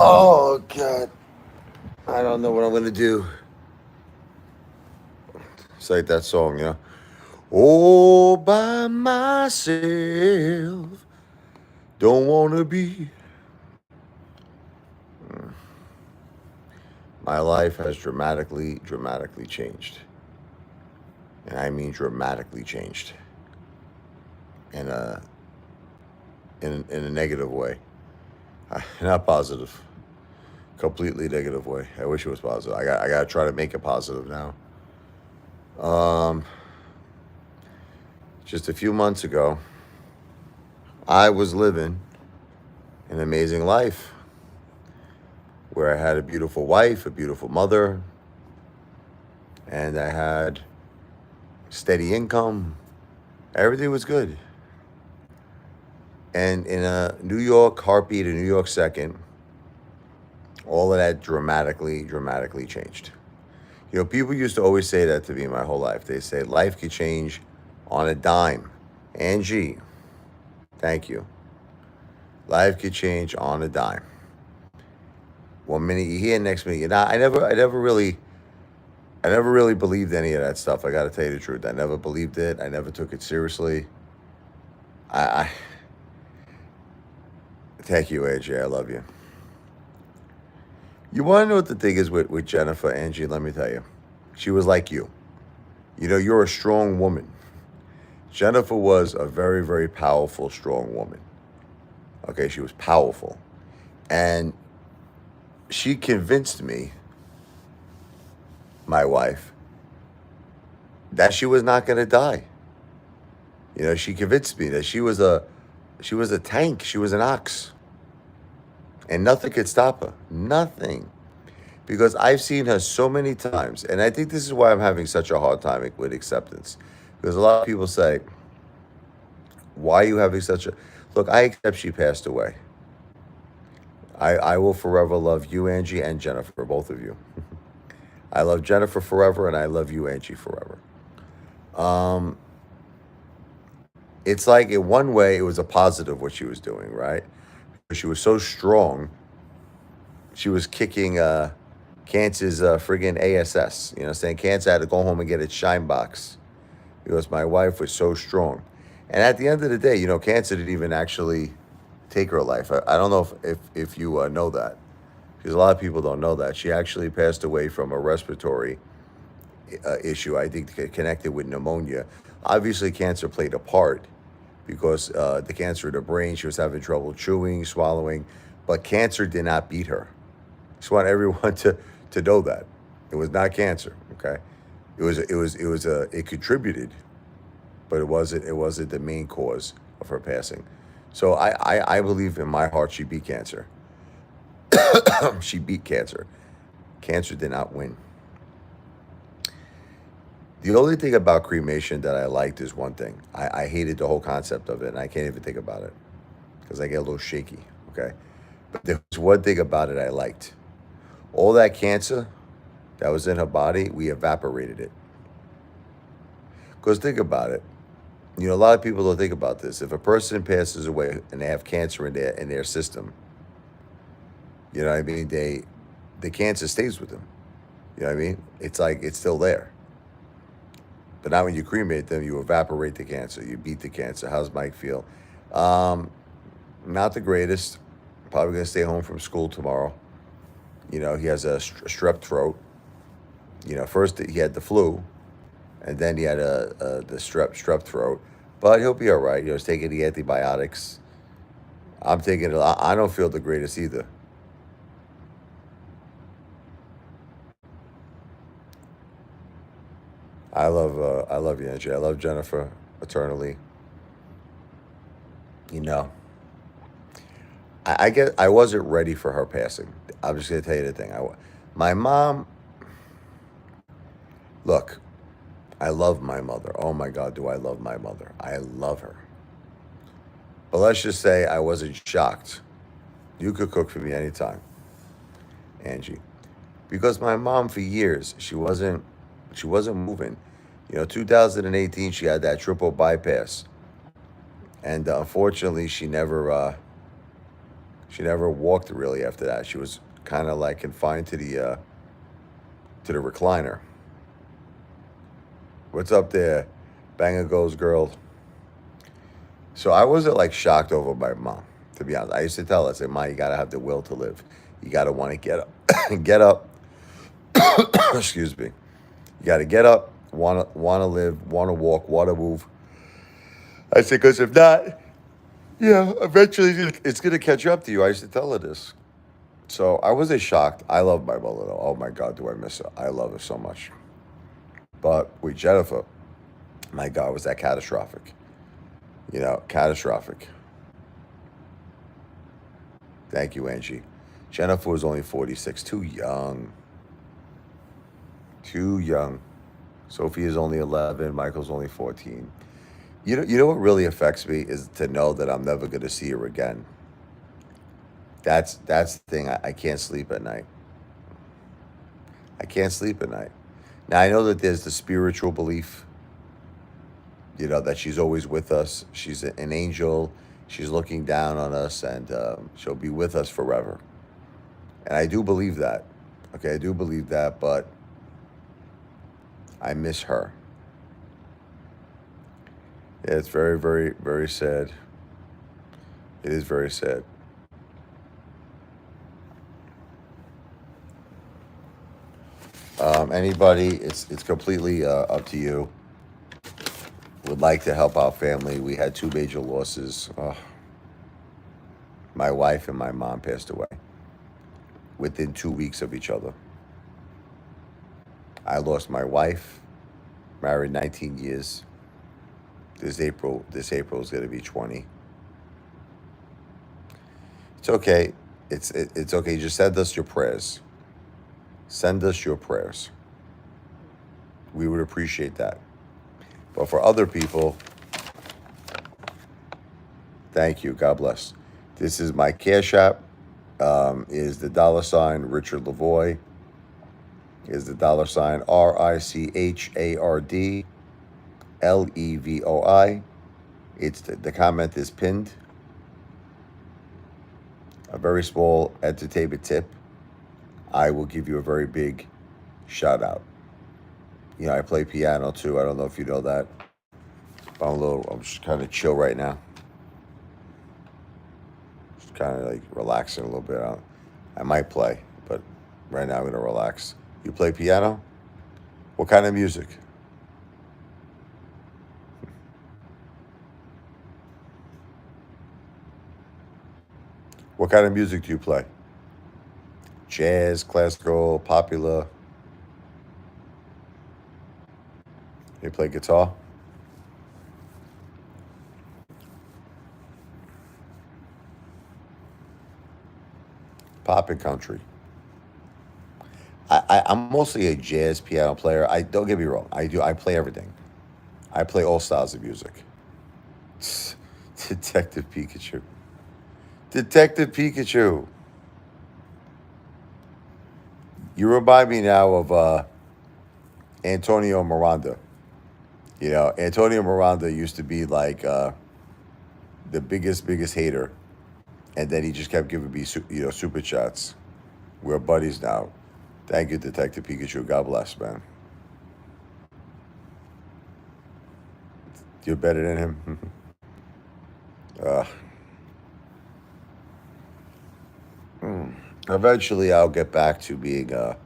Oh God, I don't know what I'm gonna do. It's like that song, you know. All by myself, don't wanna be. My life has dramatically changed, and I mean dramatically changed, in a in a negative way, not positive. Completely negative way. I wish it was positive. I got to try to make it positive now. Um, just a few months ago, I was living an amazing life where I had a beautiful wife, a beautiful mother, and I had steady income. Everything was good. And in a New York heartbeat, a New York second, all of that dramatically changed. You know, people used to always say that to me my whole life. They say life could change on a dime. Angie, thank you. Life could change on a dime. One minute you're here, next minute you're not. I never really believed any of that stuff. I got to tell you the truth. I never believed it. I never took it seriously. I thank you, AJ. I love you. You want to know what the thing is with Jennifer, Angie? Let me tell you. She was like you. You know, you're a strong woman. Jennifer was a very powerful, strong woman. Okay, she was powerful. And she convinced me, my wife, that she was not going to die. You know, she convinced me that she was a tank, she was an ox, and nothing could stop her. Nothing. Because I've seen her so many times, and I think this is why I'm having such a hard time with acceptance. Because a lot of people say, "Why are you having such a..." Look, I accept she passed away. I will forever love you, Angie, and Jennifer, both of you. I love Jennifer forever, and I love you, Angie, forever. Um, it's like in one way, it was a positive what she was doing, right? Because she was so strong, she was kicking Cancer's friggin' ASS. You know, saying Cancer had to go home and get its shine box because my wife was so strong. And at the end of the day, you know, Cancer didn't even actually take her life. I don't know if you know that, because a lot of people don't know that she actually passed away from a respiratory issue. I think connected with pneumonia. Obviously, cancer played a part because the cancer in the brain. She was having trouble chewing, swallowing, but cancer did not beat her. Just want everyone to know that it was not cancer. Okay, it contributed, but it wasn't the main cause of her passing. So I believe in my heart she beat cancer. She beat cancer. Cancer did not win. The only thing about cremation that I liked is one thing. I hated the whole concept of it, and I can't even think about it because I get a little shaky. Okay, but there was one thing about it I liked. All that cancer that was in her body, we evaporated it. Because think about it. You know, a lot of people don't think about this. If a person passes away and they have cancer in their system, you know what I mean? The cancer stays with them. You know what I mean? It's like it's still there. But now when you cremate them, you evaporate the cancer. You beat the cancer. How's Mike feel? Um, Not the greatest. Probably gonna stay home from school tomorrow. You know, he has a strep throat. You know, first he had the flu, and then he had the strep throat. But he'll be all right. You know, he's taking the antibiotics. I'm taking it. I don't feel the greatest either. I love you, Angie. I love Jennifer eternally. You know, I get I wasn't ready for her passing. I'm just gonna tell you the thing. My mom. Look, I love my mother. Oh my God, do I love my mother? I love her. But let's just say I wasn't shocked. You could cook for me anytime, Angie, because my mom for years she wasn't moving. You know, 2018 she had that triple bypass, and unfortunately she never She never walked really after that. She was kind of like confined to the recliner. What's up there, Banger Goes girl? So I wasn't like shocked over my mom, to be honest. I used to tell her, I said, "Ma, you gotta have the will to live. You gotta want to get up, get up." Excuse me. You gotta get up, wanna live, wanna walk, wanna move. I said, because if not, yeah, eventually it's gonna catch up to you. I used to tell her this. So I wasn't shocked. I love my mother though. Oh my God, do I miss her? I love her so much. But with Jennifer, my God, was that catastrophic? Catastrophic. Thank you, Angie. Jennifer was only 46, too young. Too young. Sophie is only 11. Michael's only 14. You know what really affects me is to know that I'm never going to see her again. That's the thing. I can't sleep at night. I can't sleep at night. Now I know that there's the spiritual belief, that she's always with us. She's an angel. She's looking down on us, and she'll be with us forever. And I do believe that. Okay, I do believe that, but I miss her. Yeah, it's very, very, very sad. It is very sad. Anybody, it's completely up to you. Would like to help our family. We had two major losses. My wife and my mom passed away within 2 weeks of each other. I lost my wife, married 19 years. This April is going to be 20. It's okay. It's okay. Just send us your prayers. Send us your prayers. We would appreciate that. But for other people, thank you. God bless. This is my Cash App. Is the $ Richard Lavoie. Is the $ RICHARDLEVOI. It's the comment is pinned. A very small entertainment tip. I will give you a very big shout out. I play piano too. I don't know if you know that. I'm just kind of chill right now. Just kind of like relaxing a little bit. I might play, but right now I'm going to relax. You play piano? What kind of music? What kind of music do you play? Jazz, classical, popular? You play guitar? Pop and country. I'm mostly a jazz piano player. I don't get me wrong. I play everything. I play all styles of music. Detective Pikachu. Detective Pikachu. You remind me now of Antonio Miranda. Antonio Miranda used to be like the biggest hater, and then he just kept giving me super chats. We're buddies now. Thank you, Detective Pikachu. God bless, man. You're better than him. uh, Eventually, I'll get back to being the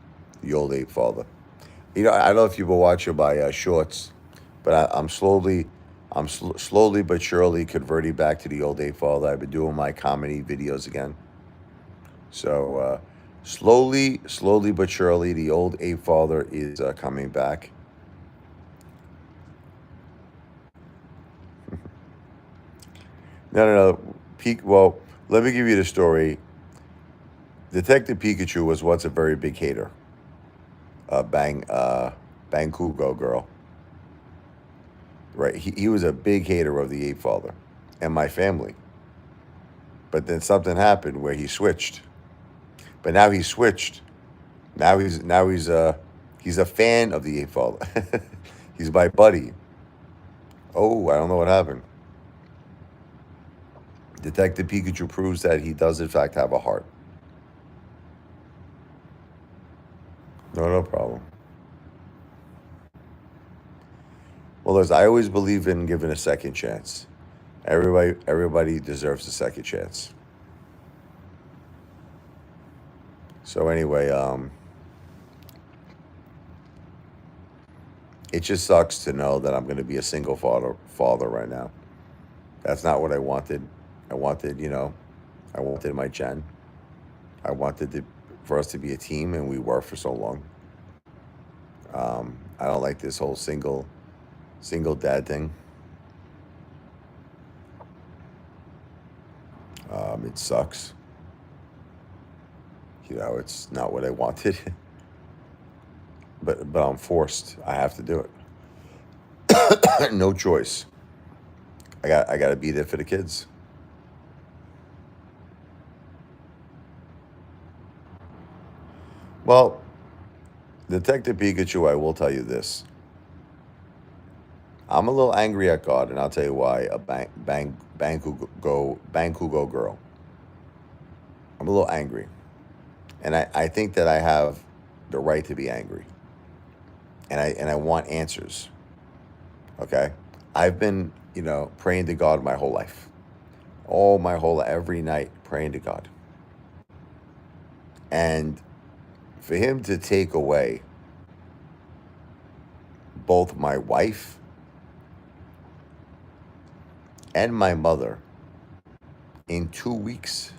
old ape father. I don't know if you've been watching my shorts, but I'm slowly but surely converting back to the old ape father. I've been doing my comedy videos again. So slowly but surely, the old ape father is coming back. No, no, no. Well, let me give you the story. Detective Pikachu was once a very big hater. Bang Kugo girl. Right. He was a big hater of the ape father and my family. But then something happened where he switched. But now he's switched. Now he's a fan of the ape father. He's my buddy. Oh, I don't know what happened. Detective Pikachu proves that he does, in fact, have a heart. No, no problem. Well, listen, I always believe in giving a second chance. Everybody deserves a second chance. So anyway, it just sucks to know that I'm going to be a single father right now. That's not what I wanted. I wanted, I wanted my Jen. I wanted for us to be a team, and we were for so long. I don't like this whole single dad thing. It sucks. It's not what I wanted, but I'm forced. I have to do it. No choice. I got to be there for the kids. Well, Detective Pikachu, I will tell you this. I'm a little angry at God, and I'll tell you why. A Bankugo girl. I'm a little angry, and I think that I have the right to be angry, and I want answers. Okay, I've been praying to God my whole life, every night praying to God, and for Him to take away both my wife and my mother in 2 weeks,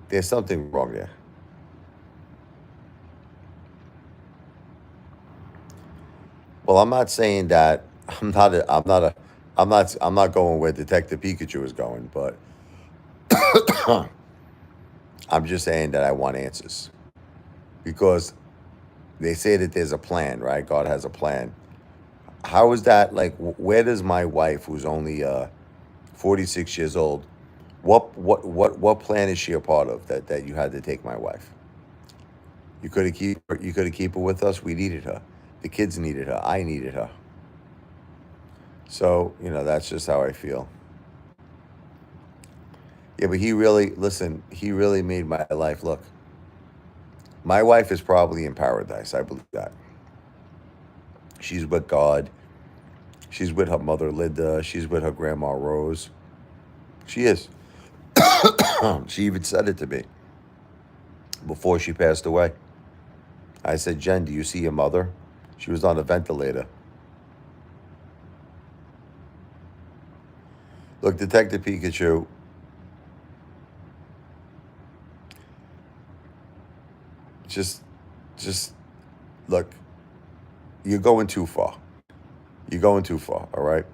there's something wrong there. Well, I'm not saying that I'm not going where Detective Pikachu is going, but I'm just saying that I want answers because they say that there's a plan, right? God has a plan. How is that like? Where does my wife, who's only 46 years old, what plan is she a part of that you had to take my wife? You could have keep her with us. We needed her. The kids needed her. I needed her. So that's just how I feel. Yeah, but he really made my life look. My wife is probably in paradise. I believe that. She's with God. She's with her mother Linda. She's with her grandma Rose. She is. She even said it to me before she passed away. I said, Jen, do you see your mother? She was on a ventilator. Look, Detective Pikachu, just just look, you're going too far. You're going too far, all right?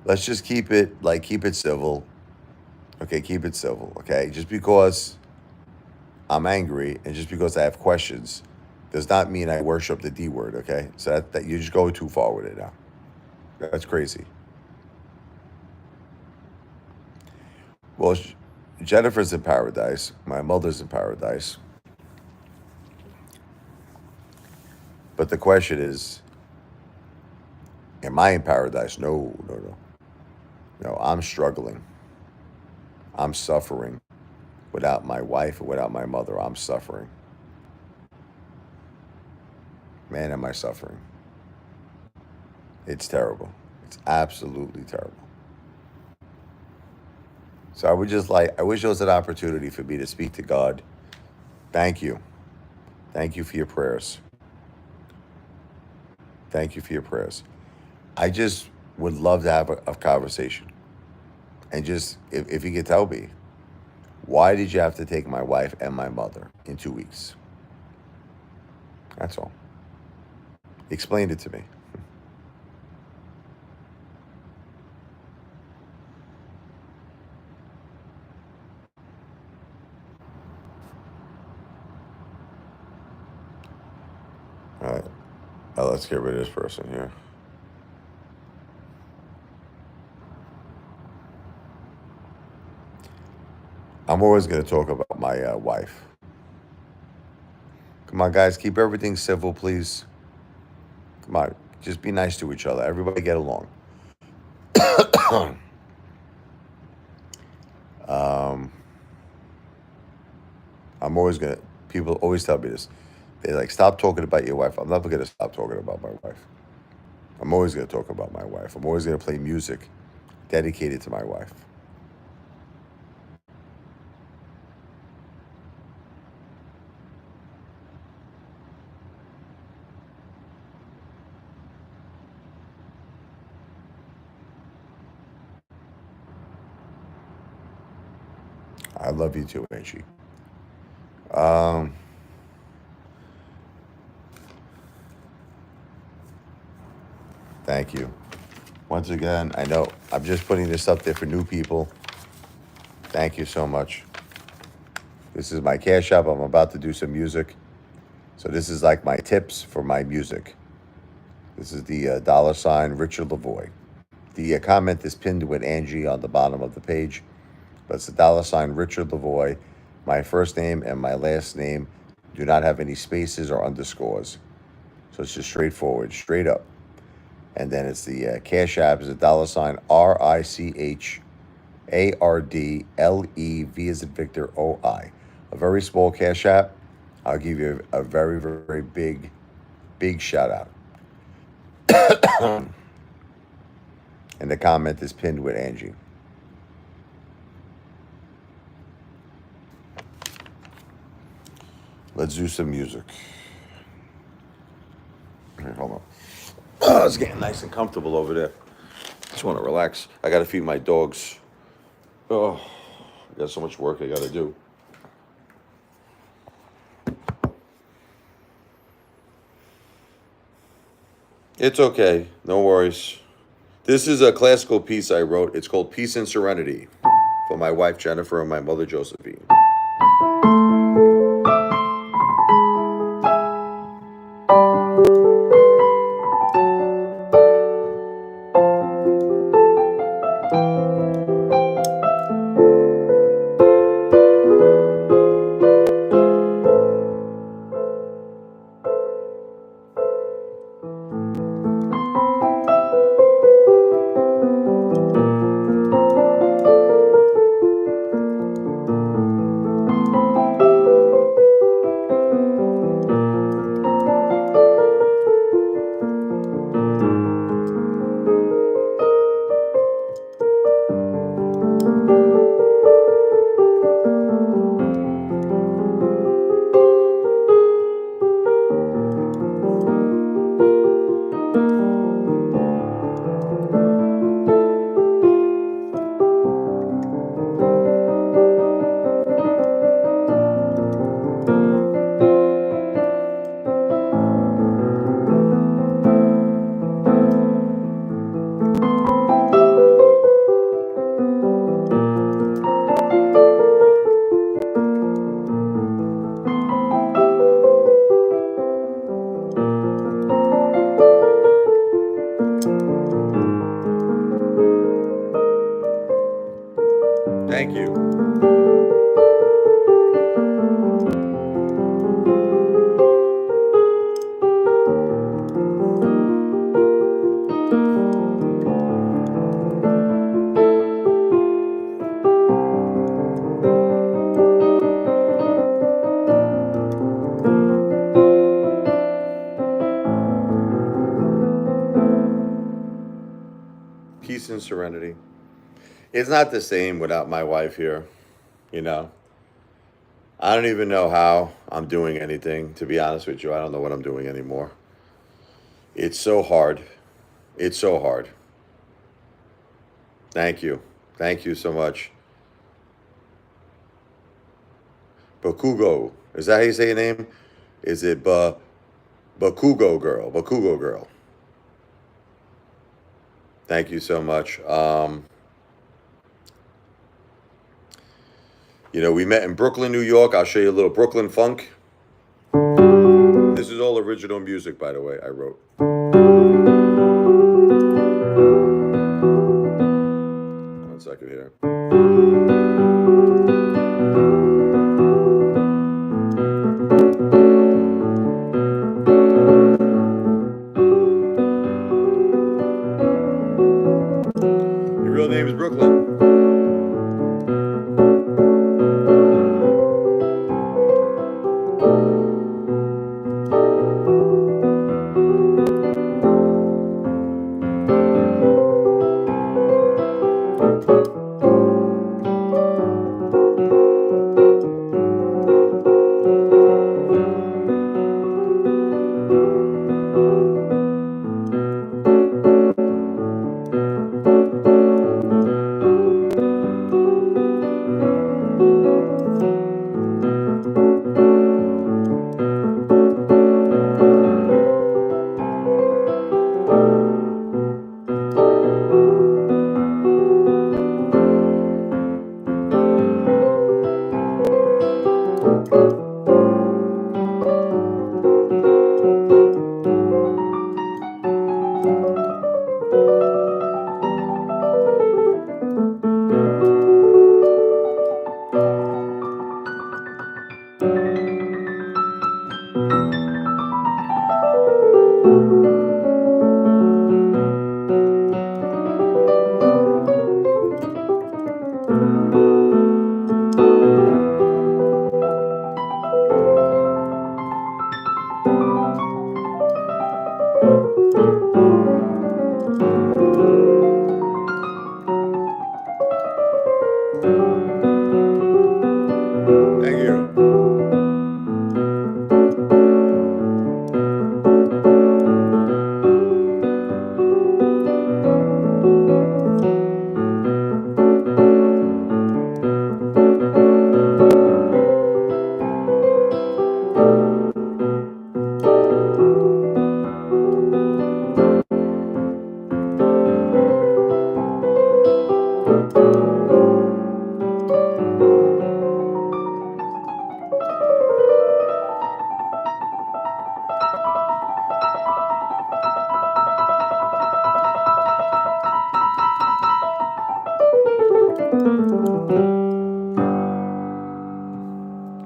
Let's just keep it civil. Okay, keep it civil, okay? Just because I'm angry and just because I have questions does not mean I worship the D word, okay? So that you just go too far with it now. That's crazy. Well, Jennifer's in paradise. My mother's in paradise. But the question is, am I in paradise? No, no, no. No, I'm struggling. I'm suffering. Without my wife and without my mother, I'm suffering. Man, am I suffering. It's terrible. It's absolutely terrible. So I wish there was an opportunity for me to speak to God. Thank you. Thank you for your prayers. Thank you for your prayers. I just would love to have a conversation. And just, if you could tell me, why did you have to take my wife and my mother in 2 weeks? That's all. Explain it to me. All right. Let's get rid of this person here. I'm always going to talk about my wife. Come on, guys. Keep everything civil, please. Come on. Just be nice to each other. Everybody get along. Um, I'm always gonna. People always tell me this. They're like, "Stop talking about your wife." I'm never gonna stop talking about my wife. I'm always gonna talk about my wife. I'm always gonna play music dedicated to my wife. I love you too, Angie. Um, Thank you. Once again, I know I'm just putting this up there for new people. Thank you so much. This is my Cash App. I'm about to do some music. So this is like my tips for my music. This is the $ Richard Lavoy. The comment is pinned with Angie on the bottom of the page. But it's the $ Richard Lavoy. My first name and my last name do not have any spaces or underscores. So it's just straightforward, straight up. And then it's the Cash App is a $ RICHARDLEV as in Victor OI. A very small Cash App. I'll give you a very, very big shout out. And the comment is pinned with Angie. Let's do some music. Here, hold on. Oh, it's getting nice and comfortable over there. Just want to relax. I got to feed my dogs. Oh, I got so much work I got to do. It's okay. No worries. This is a classical piece I wrote. It's called Peace and Serenity for my wife Jennifer and my mother Josephine. Thank you. Peace and serenity. It's not the same without my wife here, you know. I don't even know how I'm doing anything, to be honest with you. I don't know what I'm doing anymore. It's so hard. It's so hard. Thank you. Thank you so much. Bakugo. Is that how you say your name? Is it Bakugo girl? Bakugo girl. Thank you so much. We met in Brooklyn, New York. I'll show you a little Brooklyn funk. This is all original music, by the way, I wrote. One second here. Your real name is Brooklyn.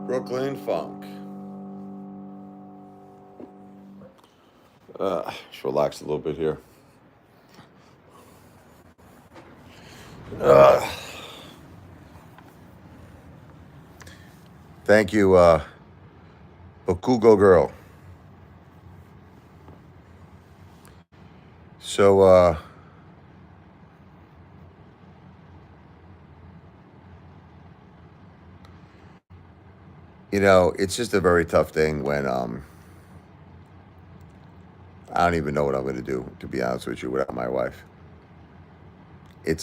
Brooklyn Funk. Just relax a little bit here. Uh, Thank you, Bakugo Girl. So, it's just a very tough thing when I don't even know what I'm going to do, to be honest with you, without my wife.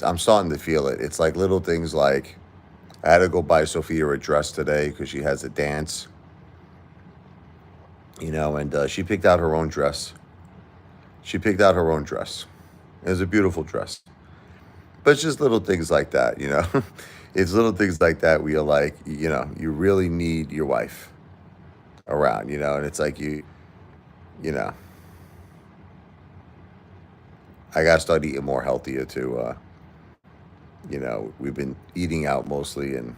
I'm starting to feel it. It's like little things like I had to go buy Sophia a dress today because she has a dance, and she picked out her own dress. She picked out her own dress. It was a beautiful dress. But it's just little things like that. It's little things like that where you're like, you really need your wife around, and it's like you know, I gotta start eating more healthier too. We've been eating out mostly and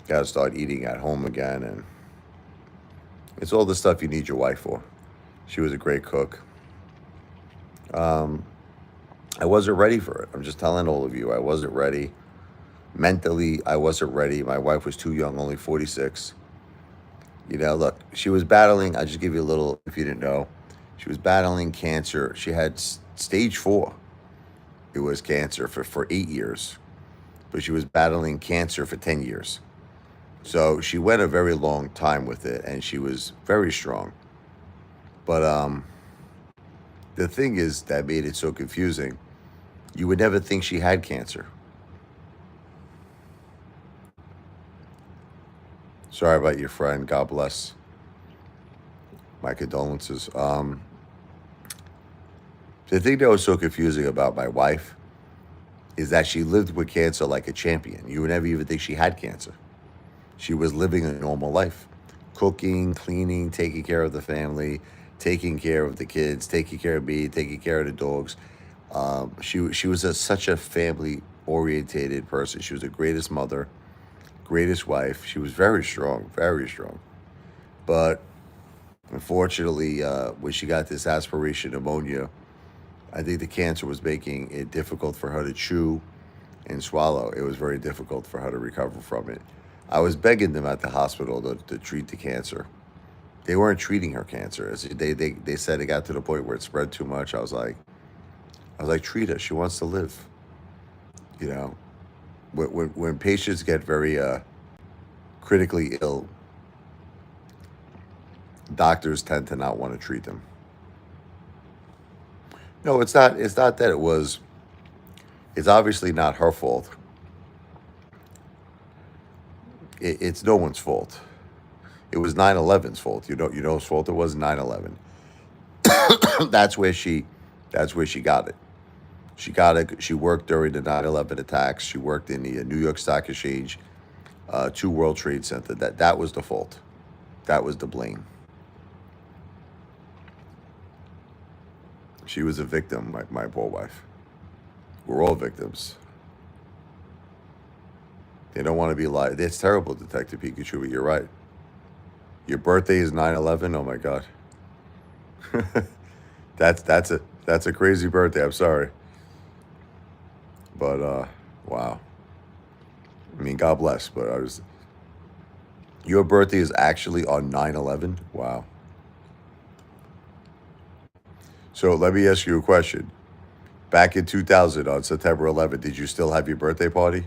gotta start eating at home again. And it's all the stuff you need your wife for. She was a great cook. Um, I wasn't ready for it. I'm just telling all of you, I wasn't ready. Mentally, I wasn't ready. My wife was too young, only 46. Look, she was battling, I'll just give you a little, if you didn't know, she was battling cancer. She had stage 4. It was cancer for 8 years, but she was battling cancer for 10 years. So she went a very long time with it, and she was very strong. But the thing is that made it so confusing. You would never think she had cancer. Sorry about your friend. God bless. My condolences. The thing that was so confusing about my wife is that she lived with cancer like a champion. You would never even think she had cancer. She was living a normal life, cooking, cleaning, taking care of the family, taking care of the kids, taking care of me, taking care of the dogs. She was such a family orientated person. She was the greatest mother, greatest wife. She was very strong, very strong. But unfortunately, when she got this aspiration pneumonia, I think the cancer was making it difficult for her to chew and swallow. It was very difficult for her to recover from it. I was begging them at the hospital to treat the cancer. They weren't treating her cancer. They said it got to the point where it spread too much. I was like, treat her. She wants to live. You know, when patients get very critically ill, doctors tend to not want to treat them. No, it's not. It's not that it was. It's obviously not her fault. It's no one's fault. It was 9/11's fault. You know whose fault it was. 9/11. that's where she. That's where she got it. She got it. She worked during the 9/11 attacks. She worked in the New York Stock Exchange, 2 World Trade Center. That was the fault. That was the blame. She was a victim. My poor wife. We're all victims. They don't want to be lied. It's terrible, Detective Pikachu, but you're right. Your birthday is 9/11. Oh my God. That's a crazy birthday. I'm sorry. But wow. I mean, God bless, but your birthday is actually on 9/11. Wow. So let me ask you a question. Back in 2000 on September 11th, did you still have your birthday party?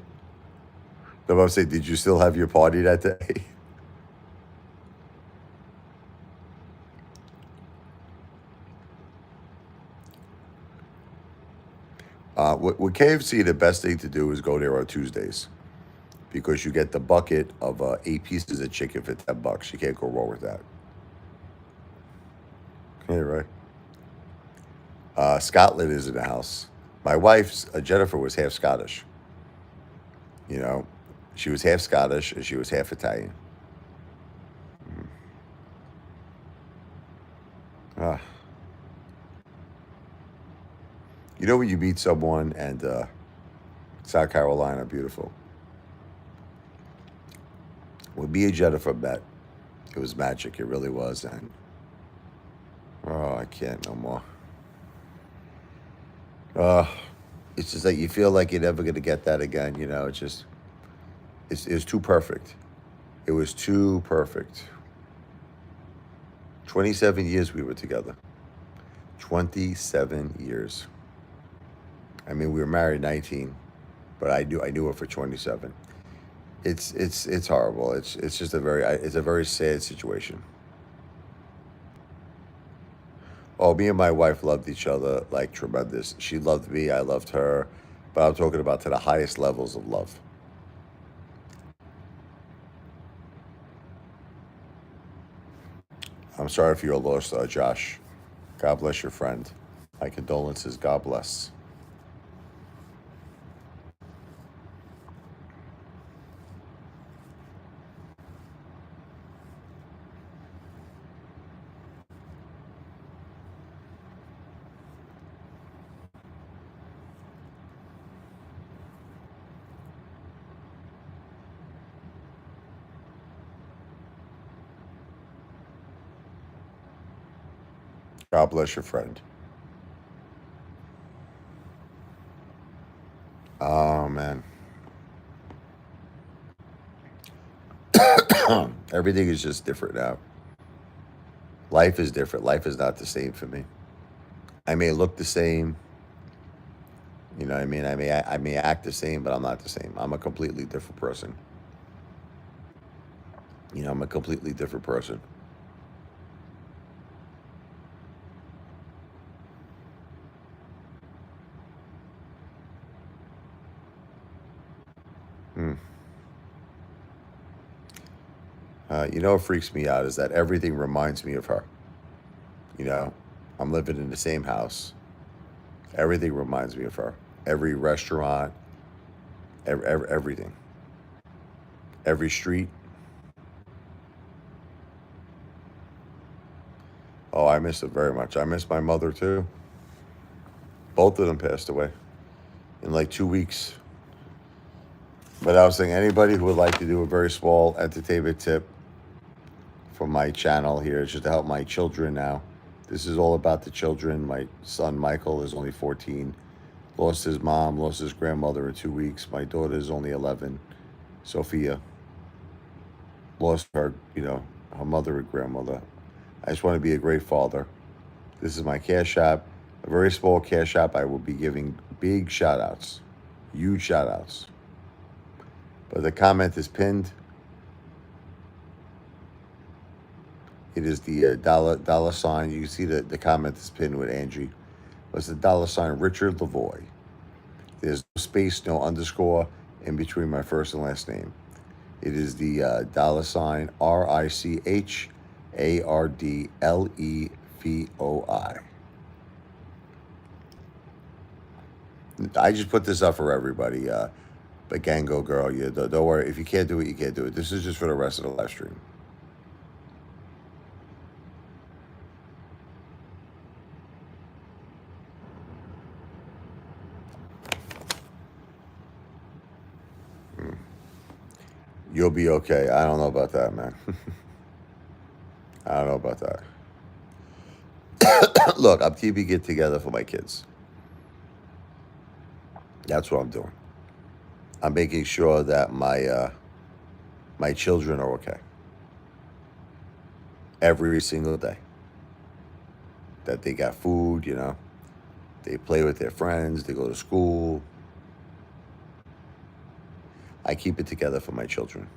No, I'm saying, did you still have your party that day? With KFC, the best thing to do is go there on Tuesdays. because you get the bucket of 8 pieces of chicken for $10. You can't go wrong with that. Yeah, right. Scotland is in the house. My wife's Jennifer was half Scottish. You know, she was half Scottish and she was half Italian. Ah, you know when you meet someone and South Carolina, beautiful. When me and Jennifer met, it was magic. It really was. And oh, I can't no more. Uh, it's just like you feel like you're never gonna get that again. You know, it's just it was too perfect. It was too perfect. 27 years we were together. 27 years. I mean, we were married 19, but I knew her for 27. It's horrible. It's just it's a very sad situation. Oh, me and my wife loved each other like tremendous. She loved me, I loved her, but I'm talking about to the highest levels of love. I'm sorry for your loss, Josh. God bless your friend. My condolences. God bless. God bless your friend. Oh man, everything is just different now. Life is different. Life is not the same for me. I may look the same. You know what I mean? I may act the same, but I'm not the same. I'm a completely different person. I'm a completely different person. Hmm. What freaks me out is that everything reminds me of her. You know, I'm living in the same house. Everything reminds me of her. Every restaurant, everything, every street. Oh, I miss it very much. I miss my mother too. Both of them passed away in like 2 weeks. But I was saying, anybody who would like to do a very small entertainment tip for my channel here, just to help my children now. This is all about the children. My son Michael is only 14, lost his mom, lost his grandmother in 2 weeks. My daughter is only 11, Sophia, lost her mother and grandmother. I just want to be a great father. This is my cash app, a very small cash app. I will be giving big shout outs, huge shout outs. But the comment is pinned. It is the dollar sign. You can see the comment is pinned with Angie. It's the dollar sign Richard Lavoy. There's no space, no underscore in between my first and last name. It is the dollar sign RICHARDLEVOI. I just put this up for everybody. But Gango girl, don't worry. If you can't do it, you can't do it. This is just for the rest of the live stream. You'll be okay. I don't know about that, man. I don't know about that. Look, I'm keeping it together for my kids. That's what I'm doing. I'm making sure that my children are okay every single day. That they got food, they play with their friends, they go to school. I keep it together for my children.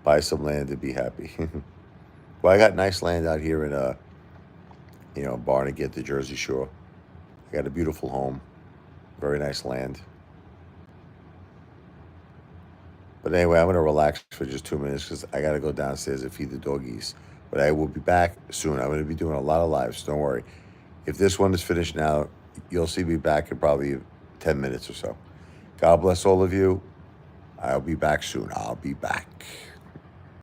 Buy some land and be happy. Well, I got nice land out here in Barnegat, the Jersey Shore. I got a beautiful home, very nice land. But anyway, I'm going to relax for just 2 minutes because I got to go downstairs and feed the doggies. But I will be back soon. I'm going to be doing a lot of lives. Don't worry. If this one is finished now, you'll see me back in probably 10 minutes or so. God bless all of you. I'll be back soon. I'll be back.